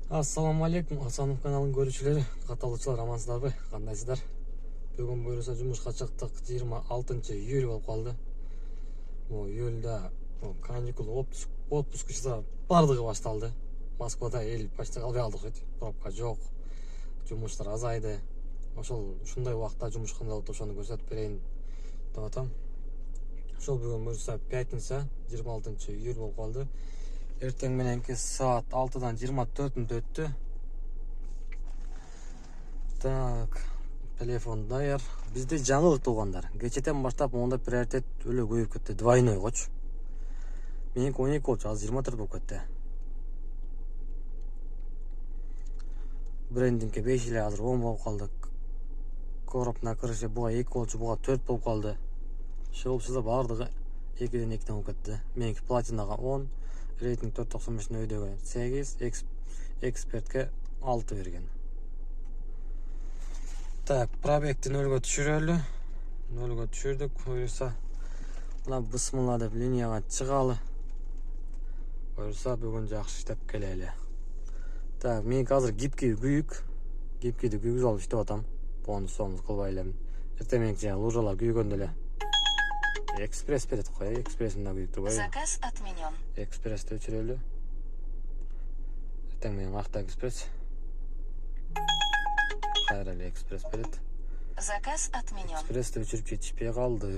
Ассаламу алейкум, Асанов каналының көрүүчүлөрү, катталуучулар, амансыздарбы? Кандайсыздар? Бүгүн буюрса жумушка чыктык. 26-июль болуп калды. Июльда каникул отпускучулар бардыгы башталды. Москвада эл почти калбай калды окшойт. Пробка жок. Жумуштар азайды. Ушундай убакта жумуш кандай болот, ошону көрсөтүп берейин деп атам. Ошол бүгүн буюрса пятница, 26-июль болуп калды. Эртең мененки саат 6-дан 24-үндө өттү. Так, телефон даяр. Бизде жаңылык туугандар. Кечетен баштап монда приоритет өлө көбөйүп кетти. Двойной койчу. Меники 12 болчу, азыр 24 болуп кетти. Брендингке 5 эле, азыр 10 болуп калды. Короб на крыше буга 2 болчу, буга 4 болуп калды. Шылчылар бардыгы 2ден болуп кетти. Меники платинага 10, рейтинг 4.95 өйдөгө 8, экспертке 6 берген. Так, пробегти 0-га түшүрөлү. 0-га түшүрдүк. Буюрса мына бысмылла деп линияга чыгалы. Буюрса бүгүн жакшы иштеп келели. Так, меники азыр гибкий күйүк. Гибкийди күйгүзүп алып иштеп атам. Бонус кылбай элем. Эртең мененки лужалар күйгөндө эле экспресс берет кой, экспрессинде күйүп турбайбы? Заказ отменен. Экспрессти өчүрөлү. Эртең менен акта экспресс. Кайра эле экспресс берет. Заказ отменен. Экспрессти өчүрүп жетишпей калды.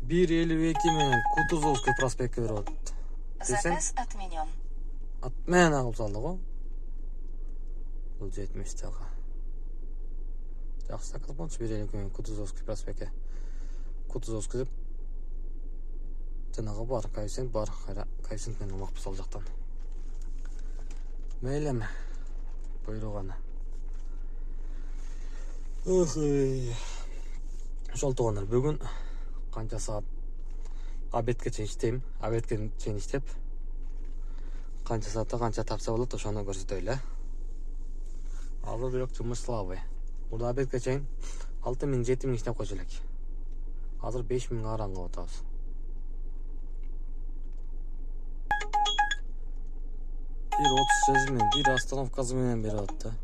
1.52 менен Кутузовский проспектке берип атат. Заказ отменен. Мен агып салды го. Бул 70 дагы. Жакшы заказ болчу, 1.52 менен Кутузовский проспектке. Кутузовский деп жанагы бар, коэффициент бар, коэффициент менен алмакпыз ал жактан. Мейлем буйруганы. Ошол туугандар, бүгүн канча саат обедке чейин иштейм. Обедке чейин иштеп, канча саатта канча тапса болот, ошону көрсөтөлү. Азыр бирок жумуш слабый. Мурда обедке чейин 6.000-7.000 иштеп койчу элек. Азыр 5.000 аран кылып атабыз. Бир остановкасы менен берип атты.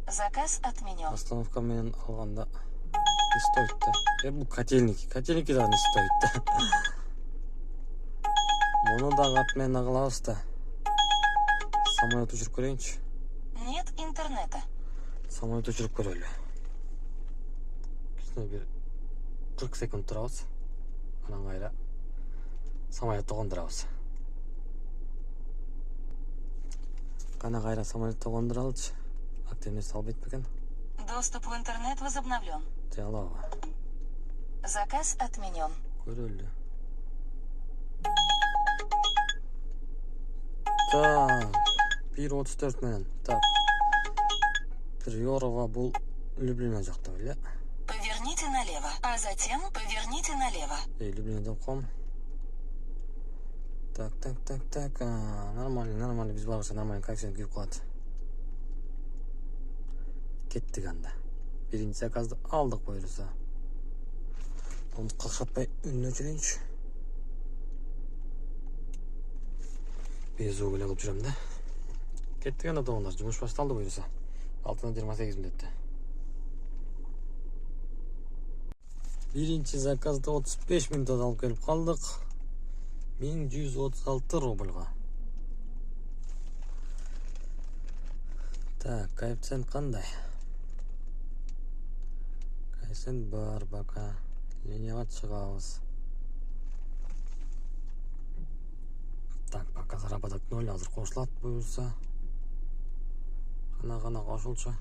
Заказ отменен. Остановка менен алганда не стоит да. Бул котельники да не стоит да. Муну дагы отмена кылабыз да. Самолет учуруп көрөйүнчү. Нет интернета. Самолет учуруп көрөлү. Бир 40 секунд турабыз. Анан кайра самолетти кондурабыз. Кайра самолетти кондуралычы. Активность албайт бекен. Доступ в интернет возобновлен. Жалабы. Заказ отменен. Көрөлү. Так, 1.34 менен. Так. Приорова бул Люблина жакта беле. Поверните налево, а затем поверните налево. Люблина деп ком. Так. Нормально. Биз барса нормально коэффициент күйүп калат. Кеттик анда. Биринчи заказды алдык буюрса. Onu какшатпай үнүнө жүрөйүнчү. Безүү эле кылып жүрөм да. Кеттик анда туугандар, жумуш башталды буюрса. 6-дан 28 мүнөттө. Биринчи заказды 35 мүнөттө алып келип калдык. 1136 рубльга. Так, коэффициент кандай? Коэффициент бар бака. Линияга чыгабыз. Так, пока заработок 0, азыр кошулат буюрса. Гана кошулчу.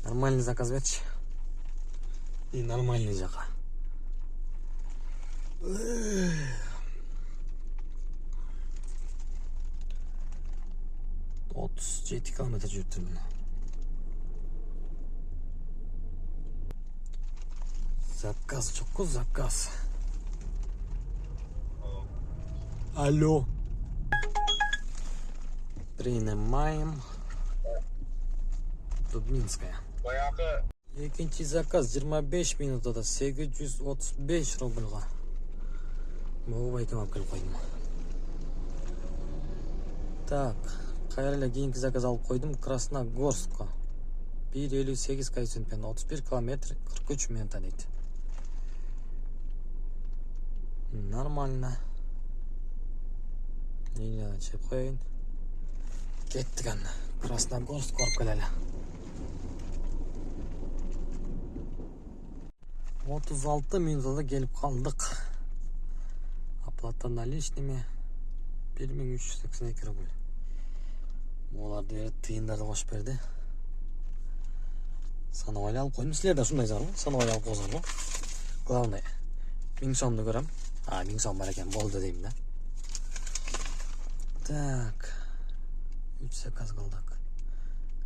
Нормальный заказ берчи. И нормальный жака. 37 километр жүрүптүр мен. Заказ чокку, заказ. Алло. Принимаем. Дубнинская. Экинчи заказ 25 минутада 835 рубльга. Могу байкам алып келип койдум. Так, кайра эле кийинки заказ алып койдум. Красногорскко 1,58 коэффициентпен 31 километр 43 минутта дейт. Нормально. Линияны чыгып коеюн. Кеттик анда. Красногорск барып келели. 36 минутада келип калдык. Оплата наличными 1382 рубль. Буларды берип тыйындарды кошуп берди. Санап эле алып койдум. Силер да ушундай зарбы? Санап эле алып койсоңузбу? Главное 1000 сомду көрөм. 1000 сом бар экен, болду дейм да. Так. 3 заказ кылдык.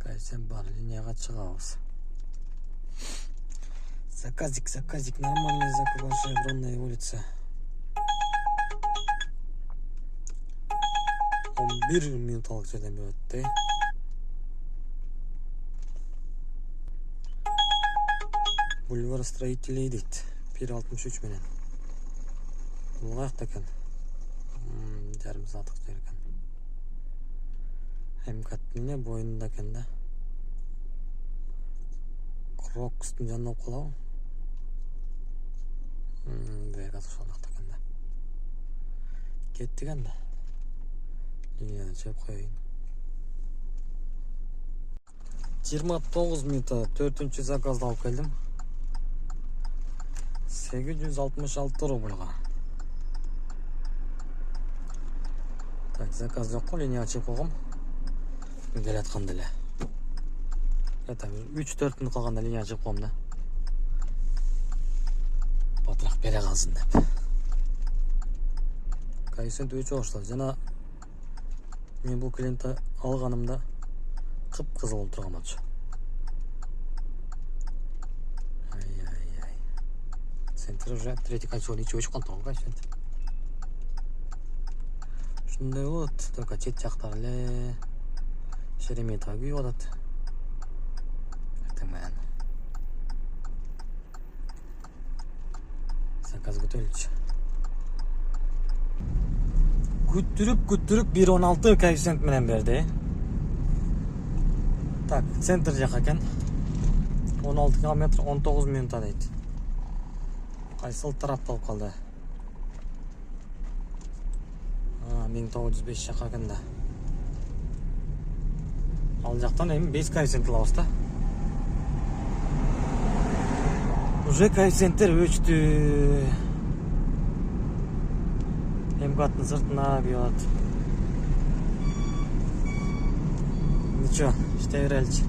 Коэффициент бар, линияга чыгабыз. Заказик, нормальный заказ, большая Бронная улица. 11 минуталык жерден берет да. Бульвар строителей дейт. 1,63 менен. Бул каякта экен? Жарым сааттык жер экен. МКаттын боюнда экен да. Крокстун жанына болуп калабы? Бек ошол жакта экен да. Кеттик анда. Линияны чыгып коеюн. 29 минутта 4-чү заказды алып келдим. 866 рубльга. Так, заказ жок го, линияга чыгып койгом. Келатканда эле. Это 3-4 минут калганда линияга чыгып коем да. Батыраак бере калсын деп. Коэффициент өчө баштады. Жана мен бул клиентти алганымда кып-кызыл болуп турган болчу. Центр уже третий кольцо ничего өчүп калды коэффициент. Ушундай болот, только чет жактары эле Шереметова күйүп атат. Таман. Заказ күтөлчү. Күттүрүп 1,16 коэффициент менен берди. Так, центр жака экен. 16 километр 19 минутта дейт. Кайсыл тарап болуп калды? 1905 жака экен да. Ал жактан эми 5 коэффициент алабыз да. Уже коэффициенттер өчтү. МКаттын сыртына күйөт. Ничего, иштей береличи.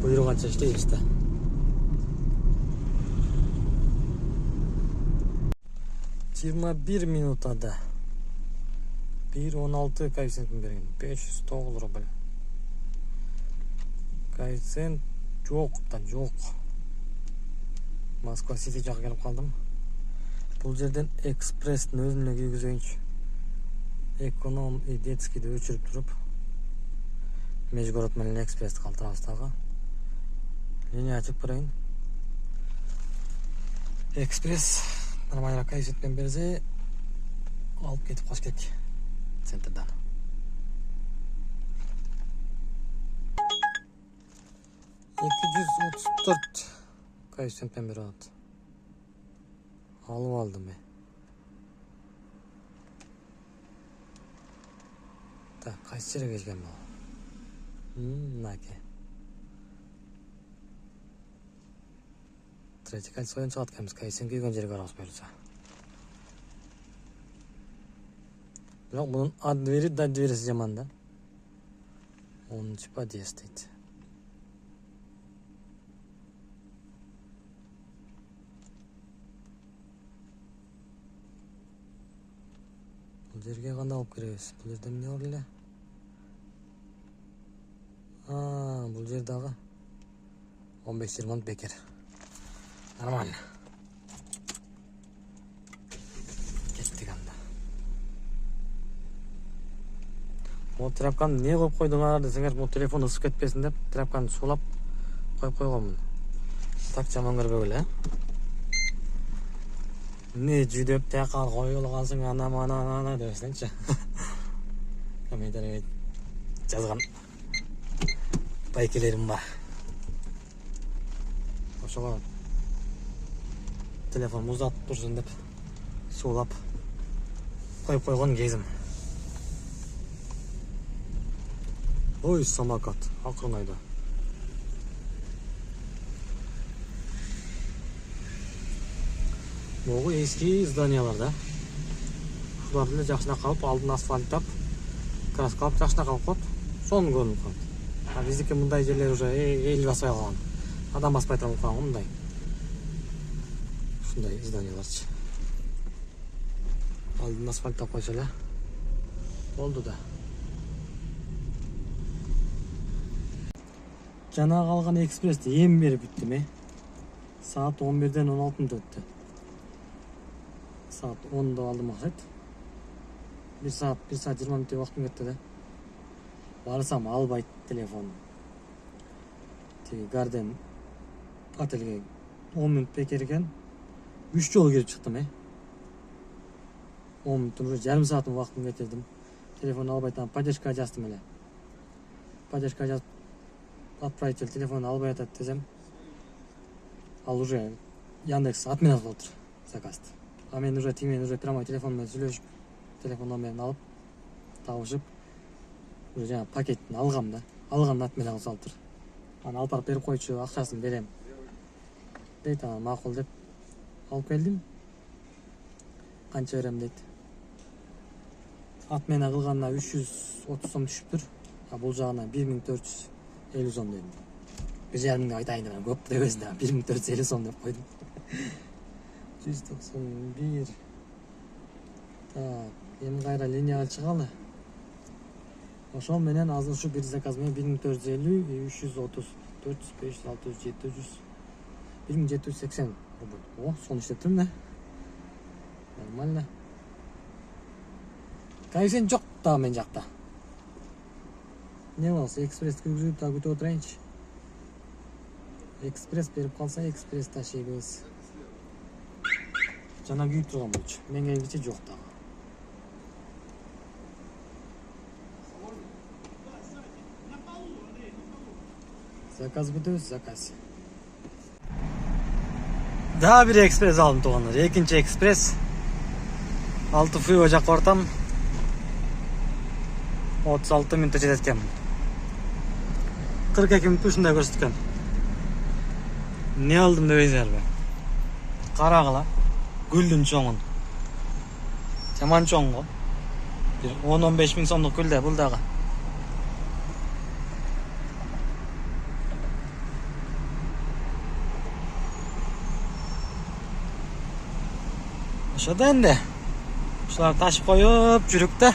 Буйруганча иштейбиз да. 21 минутада 1,16 коэффициентин берген. 509 рубль. Коэффициент жок да жок. Москва Сити жака келип калдым. Бул жерден экспресстин өзүнө күйгүзөйүнчү. Эконом и детскийди өчүрүп туруп, Межгород менен экспрессти калтырабыз дагы. Линия ачып барайын. Экспресс нормальный коэффициентпен берсе, алып кетип калыш керек центрдан. $234 коэффициентпен берип атат. Алып алдым мен. Так, кайсы жерге келген бул? Мынаке. Третий кольцодан чыгат экенбиз, коэффициент күйгөн жерге барабыз буюрса. Бирок бунун от двери до двери жаман да. 10-чы подъезд дейт. Бул жерге кандай алып киребиз? Бул жерде эмне бар эле? Бул жер дагы 15-20 минут бекер. Нормально. Кеттик анда. Вот тряпканы не коюп койдуңар десеңер, бул телефон ысып кетпесин деп тряпканы суулап коюп койгонмун. Так жаман көрбөгүлө, не жүдеп тияка коюла калсың ана дебесеңчи. Комментарийге жазган байкелерим бар. Ошого телефон узатып турсун деп суулап коюп койгон кезим. Ой, самокат акырын айда. Могу эски зданиялар да. Шуларды эле жакшына калып, алдын асфальттап, краскалап жакшына калып коет. Сонун көрүнүп калат. А биздики мындай жерлер уже эл баспай калган. Адам баспай турган калган мындай. Ушундай зданияларчы. Алдын асфальттап койсо эле болду да. Жана калган экспрессти эми берип бүттүм. Саат 11-ден 16-да өттү. Saat 10'da aldım akşet. 1 saat 20 minut vaktim gitti de. Barısam albayt telefon. Garden atelge 10 minut bekerken 3 yol girip çıktım. 10 minut, yarım saatin vaktim getirdim. Telefonu albaytan поддержка жаздым эле. Поддержка жазып отправитель телефон албай атат десем. Ал уже Яндекс отменяп отыр заказды. А мен уже прямо телефон менен сүйлөшүп, телефон номерин алып, табышып, уже жаңа пакеттин алгам да. Алган отмена кылып салыптыр. Аны алып барып берип койчу, акчасын берем. Дейт, ана макул деп алып келдим. Канча берем дейт. Отмена кылганына 330 сом түшүптүр. А бул жагына 1450 сом дедим. 1,5 миңге айтайын деп көп деп өзүнө 1450 сом деп койдум. 191. Так, эми кайра линияга чыгалы. Ошол менен азыр ушу бир заказ менен 1450, 330, 400, 500, 600, 700, 1780 рубль. О, сону иштеттим да. Нормально. Кайсен жок да мен жакта. Не болсо экспресс киргизип да күтүп отурайынчы. Экспресс берип калса экспресс ташыйбыз. Жана күйүп турган болчу. Мен келгиче жок дагы. Заказ күтөбүз, заказ. Дагы бир экспресс алдым туугандар. Экинчи экспресс. 6 фио жакка бартам. 36 минутта жетет экенмин. 42 минут ушундай көрсөткөн. Не алдым дебейсиңерби? Карагыла. Гүлдүн чоңун. Жаман чоң го. 10-15 миң сомдук гүл да бул дагы. Ошода энди. Ушуларды ташып коюп жүрүк да.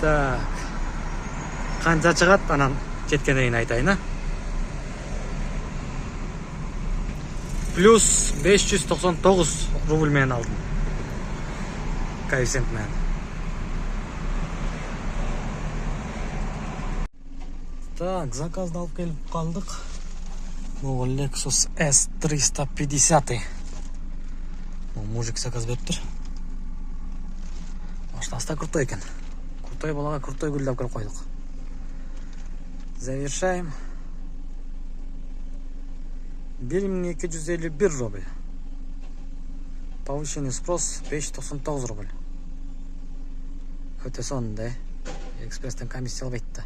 Так. Канча чыгат анан жеткенден кийин айтайын, а? Плюс 599 рубль менен алдым. Коэффициент менен. Так, заказды алып келип калдык. Бул Lexus S350. Мужик заказ бериптир. Машинасы крутой экен. Крутой балага крутой гүл алып келип койдук. Завершаем. 1251 рубль. Повышенный спрос 599 рубль. Өтө сонундай. Экспресстен комиссия албайт да.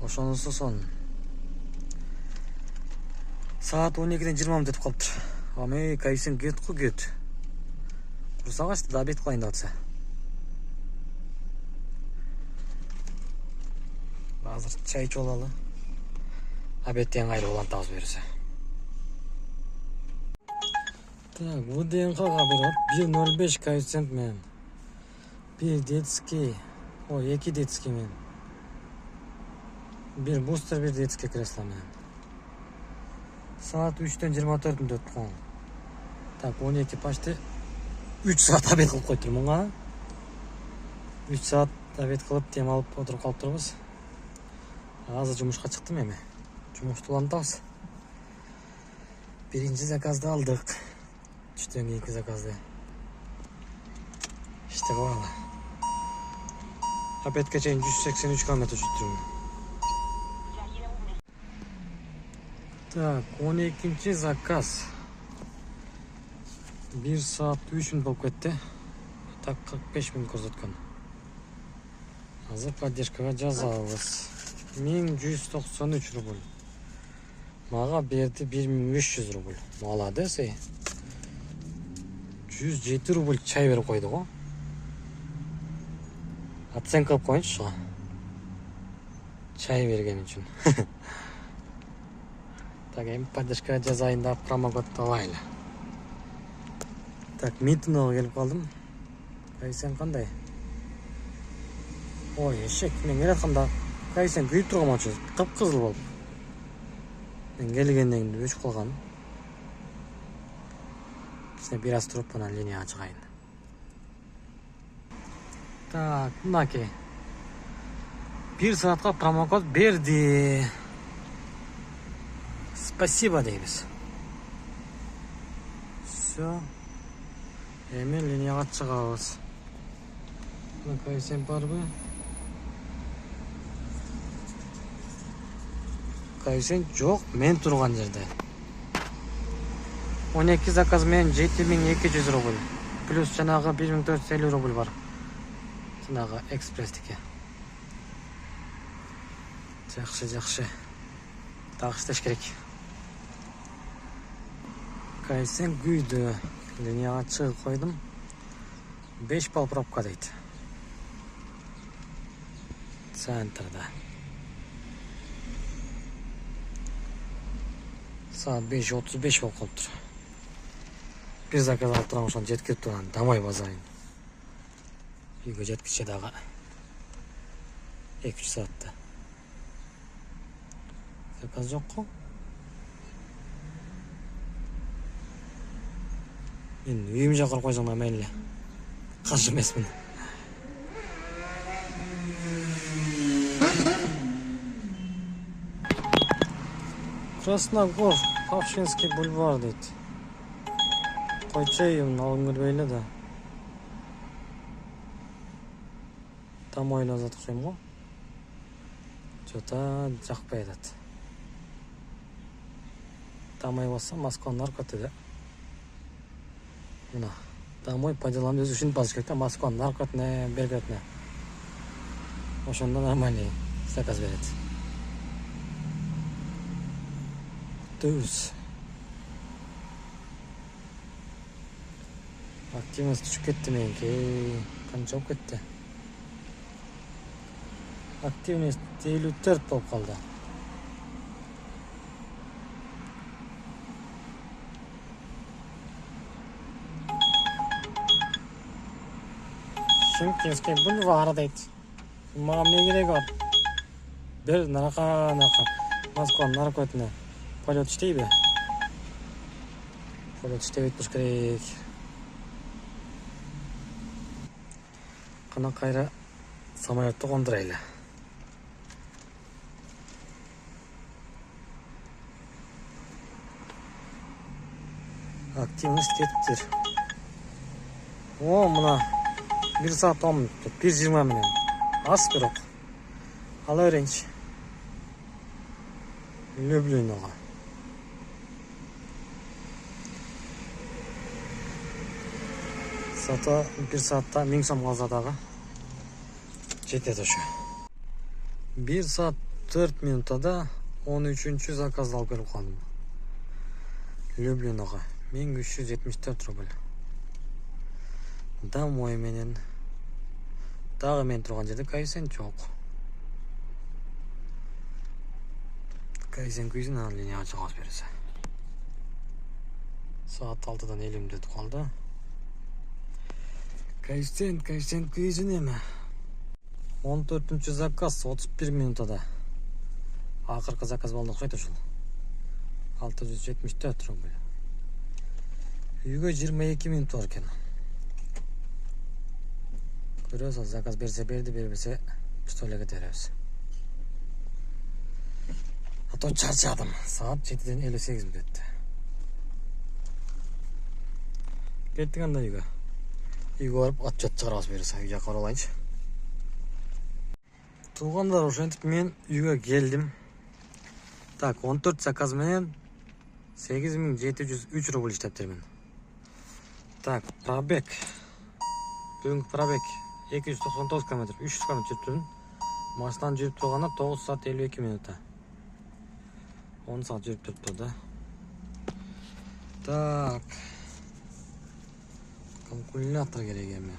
Ошонусу сон. Саат 12-ден 20 минут өтүп калыптыр. Ами коэффициент кет. Курсагачты да бет кылайын деп атса. Азыр чай ичип алалы. Обедтен кайра улантабыз берсе. Так, бул ДНХга бир 1.05 коэффициент менен. 1 детский, 2 детский менен. 1 бустер, 1 детский кресло менен. Saat 3'ten 24 minut öttü. Так, 12 почти 3 saat обед кылып койдурмун га. 3 saat обед кылып тем алып отуруп калыптырбыз. Азыр жумушка чыктым эми. Жумушту улантабыз. Birinci zaказda aldık. Түштөн кийинки заказды. İşte bu ala. Apet'e çeyin 183 kilometre жүрдүм. Так, 12-ci zakaz. 1 saat 3 minut болып кетті. Так 45 minut көрсөткөн. Азыр поддержкага жазабыз. 1193 рубль. Мага берди 1500 рубль. Молодец. 107 рубль чай берип койду го. Оценка кылып коюнчу. Чай берген үчүн. Так, эми поддержкага жазайын да промокодду алайлы. Так, Митинова келип калдым. Кайсен кандай? Ой, эшек, мен келатканда кайсен күйүп турган болчу, кыпкызыл болуп. Мен келгенден кийин өчүп калган. Сен бир аз туруп анан линияга чыгайын. Так, мынакей. 1 саатка промокод берди. Спасибо дейбиз. Все. Эми линияга чыгабыз. Кайсен барбы? Кайсен жок, мен турган жерде. 12 заказ менен 7200 рубль. Плюс жанагы 1450 рубль бар. Жанагы экспресстики. Жакшы. Так иштеш керек. Кайсен күйдү. Линияга чыгып койдум. 5 балл пробка дейт. Центрда. Saat 5:35 болуп калыптыр. Bir zakaz алып турам, ошону жеткирип турган. Домой базайын. Үйгө жеткиче дагы 2-3 саатта. Заказ жокко? Мен үйүм жакыр койсоң да мейли. Каршы эмесмин. Красногор, Павшинский бульвар дейт. Койчойум, алып келбейли да. Домой назад койм го. Жота жакпай атат. Домой болсо Москва наркоты да. Мына, домой по делам өзү үчүн басып керек да, Москва наркотне бергетне. Ошондо нормальный заказ берет. Төз. Активность түшүп кетти меники. Канча болуп кетти? Активность 54 болуп калды. Шымкентский бульвар дейт. Мага эмне кереги бар? Бер нарака. Москва наркотне. Полет иштейби? Полет иштебейт болуш керек. Кана кайра самолетту кондурайлы. Активность кеттир. О, мына 1 saat 10 minut, 1:20 менен. Аз бирок. Ала берейинчи. Люблиноға. Сата 1 saatта 1000 сом калса дагы жетет ошо. 1 saat 4 минутада 13-чү заказды алып келип калдым. Люблиноға 1374 рубль. Домой менен дагы мен турган жерде кайсен жок. Кайсен күйсүн анан линияга чыгабыз берсе. Saat 6-дан 50 минут өтүп калды. Кайсен күйсүн эми. 14-чү заказ 31 минутада. Акыркы заказ болду окшойт ушул. 674 рубль. Үйгө 22 минут бар экен. Көрөсүз, заказ берсе берди, бербесе үстөлгө кетебиз. Ато чарчадым. Saat 7-ден 58 минут өттү. Кеттік анда үйге. Үйге барып отчет шығарабыз берсе, үй жаққа оралайыншы. Туғандар, ошентип мен үйге келдим. Так, 14 заказ менен 8703 рубль иштептирмин. Так, пробег. Бүгүнкү пробег 299 км, 300 км жүрүптүрмүн. Машинаны жүрүп турганда 9 саат 52 минутта. 10 саат жүрүп турупты да. Так. Калькулятор керек эми.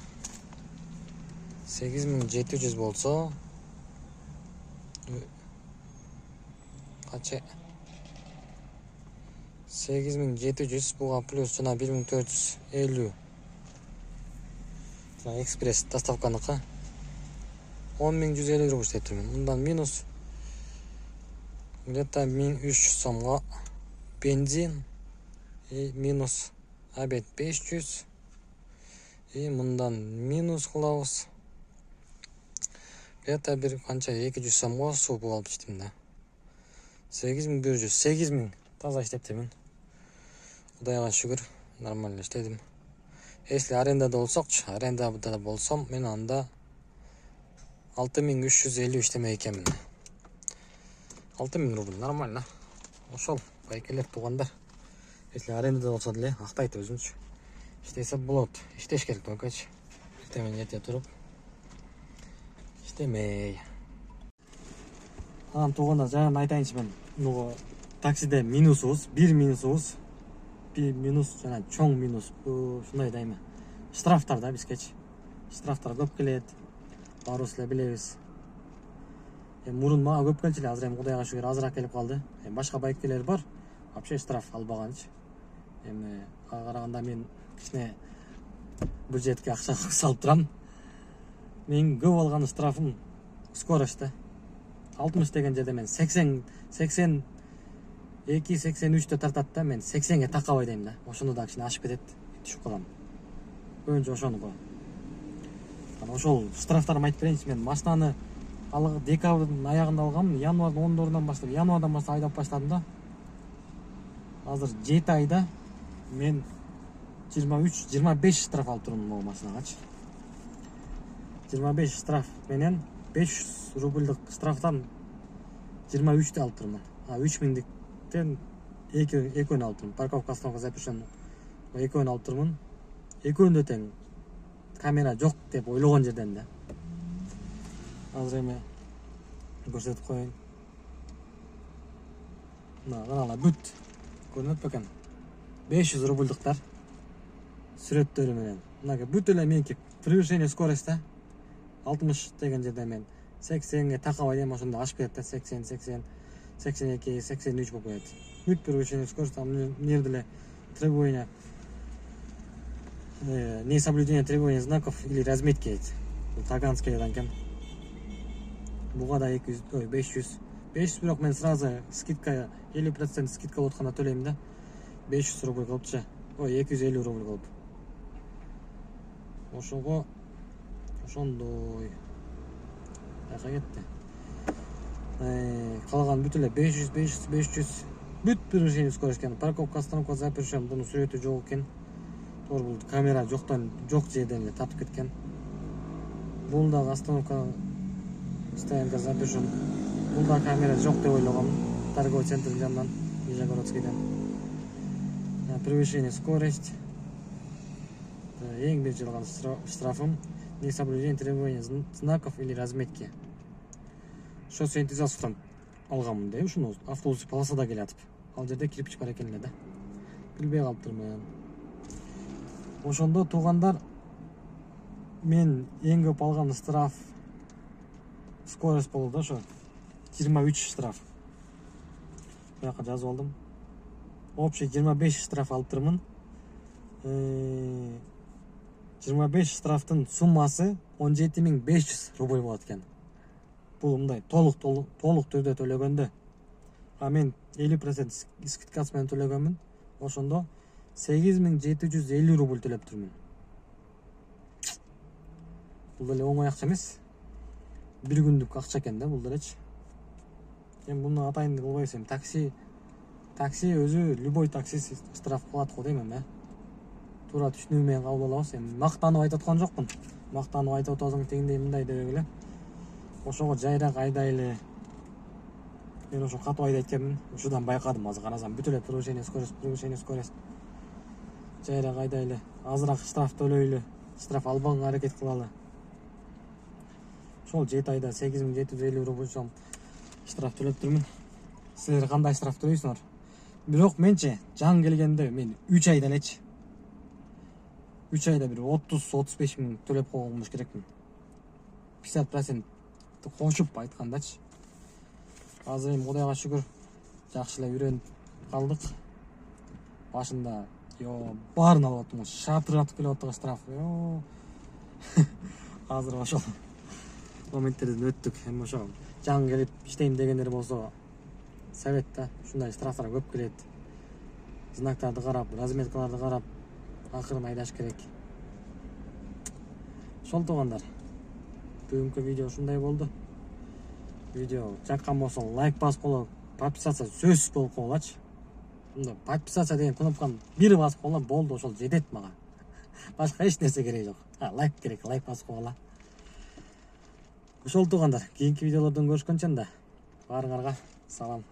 8700 болсо кача 8700 буга плюс жана 1450 экспресс доставканыкы 10150 рубль иштептирмин. Мындан минус где-то 1300 сомго бензин и минус обед 500 и мындан минус кылабыз. Где-то бир канча 200 сомго суу буга алып иштейм да. 8100, 8000 таза иштептирмин. Кудайга шүгүр, нормально иштедим. Если арендада болсокчу, арендада болсом, мен анда 6350 иштемек экенмин. 6000 рубль нормально. Ошол байкелер тугандар. Если арендада болсо деле актайт өзүнчү. İşteyse болот. İşteş керек бакач. Эртең эрте туруп иштемей. Анан туганда жаңы айтайынчы мен. Муну таксиде минусубуз, бир минусубуз. Bir минус жана чоң минус. Ушундай дайыма. Штрафтар да бизгечи. Штрафтар көп келет. Баарыбыз эле билебиз. Мурун мага көп келчү эле, азыр эми Кудайга шүгүр азыраак келип калды. Башка байкелер бар. Вообще штраф албаганчы. Эми ага караганда мен кичине бюджетке акча салып турам. Мен көп алган штрафым скорость да. 60 деген жерде мен 82-83 тартат да, мен 80ге такабай дейм да. Ошондо да кичине ашып кетет, түшүп калам. Көбүнчө ошону го. Анан ошол штрафтарымды айтып берейинчи. Мен машинаны декабрдын аягында алгам, январдын 14-дөн баштап, январдан баштап айдап баштадым да. Азыр 7 айда мен 23-25 штраф алып турмун могу машинагачы. 25 штраф менен 500 рубльдык штрафтан 23 алып турмун. 3000диктен экөөнү алып турмун. Парковка остановка запрещен. Экөөнү алып турмун. Экөөнүндө тең камера жок деп ойлогон жерден да. Азыр эми көрсөтүп коеюн. Мына канала бүт көрүнөт бекен. 500 рубльдыктар сүрөттөрү менен. Мына бүт эле меники превышение скорости 60 деген жерде мен 80ге такабай дейм, ошондо ашып кетет да. 80, 82, 83 болуп кетет. Бүт превышение скорости, мына жерде эле требование несоблюдение требований знаков или разметки дейт. Бул таганский экен. Буга да 500 бирок мен сразу скидка 50% скидка болуп атканда төлөйм да. 500 рубль кылыпчы. 250 рубль кылып. Ошого ошондой каяка кетти. Калган бүт эле 500 бүт превышение скорость экен. Парковка остановка запрещен. Бунун сүрөтү жок экен. Туура бул камера жок жерден эле тартып кеткен. Бул да остановка стоянка запрещен. Бул да камера жок деп ойлогом. Торговый центрдин жанынан, Нижегородскийден. Превышение скорость. Эң биринчи алган штрафым несоблюдение требований знаков или разметки. Шоссе энтузиастовдон алганмын да, ушуну автобус полосада келатып. Ал жерде кирпич бар экен эле да. Билбей калыптырмын. Ошондо туугандар, мен эң көп алган штраф скорость болду, ошо 23 штраф. Буяка жазып алдым. Общий 25 штраф алып турмун. 25 штрафтын суммасы 17500 рубль болот экен. Бул мындай толук түрдө төлөгөндө. А мен 50% скидкасы менен төлөгөнмүн. Ошондо 8750 рубль төлөп турмун. Бул деле оңой акча эмес. Бир күндүк акча экен да бул делечи. Эми муну атайын кылбайбыз, эми такси өзү любой такси штраф кылат го дейм эми. туура түшүнүү менен кабыл алабыз. Эми мактанып айтып аткан жокмун. Мактанып айтып атасың тегиндей мындай деп эле. Ошого жайраак айдайлы. Мен ошо катуу айдайт экенмин. Ушудан байкадым азыр карасам бүт эле превышение скорость. Жайраак айдайлы. Азыраак штраф төлөйлү. Штраф албаганга аракет кылалы. Ошол 7 айда 8750 евро боюнча штраф төлөп турмун. Силер кандай штраф төлөйсүңөр? Бирок менчи жан келгенде мен 3 айда элечи. 3 айда бир 30-35 миң төлөп койгон болуш керекмин. 50% кошуп айткандачы. Азыр эми Кудайга шүгүр жакшы эле үйрөнүп калдык. Башында баарын алып аттым. Шатыратып келип аттык штраф. Азыр ошол моменттерден өттүк. Эми ошо жан келип иштейм дегендер болсо совет да. Ушундай штрафтар көп келет. Знактарды карап, разметкаларды карап, акырын айдаш керек. Ошол туугандар. Бүгүнкү видео ушундай болду. Видео жаккан болсо лайк басып коюп, подписаться сөзсүз болуп койгулачы. Мында подписаться деген кнопканы бир басып койгула болду, ошол жетет мага. Башка эч нерсе кереги жок. Лайк керек, лайк басып койгула. Ошол туугандар, кийинки видеолордон көрүшкөнчө анда баарыңарга салам.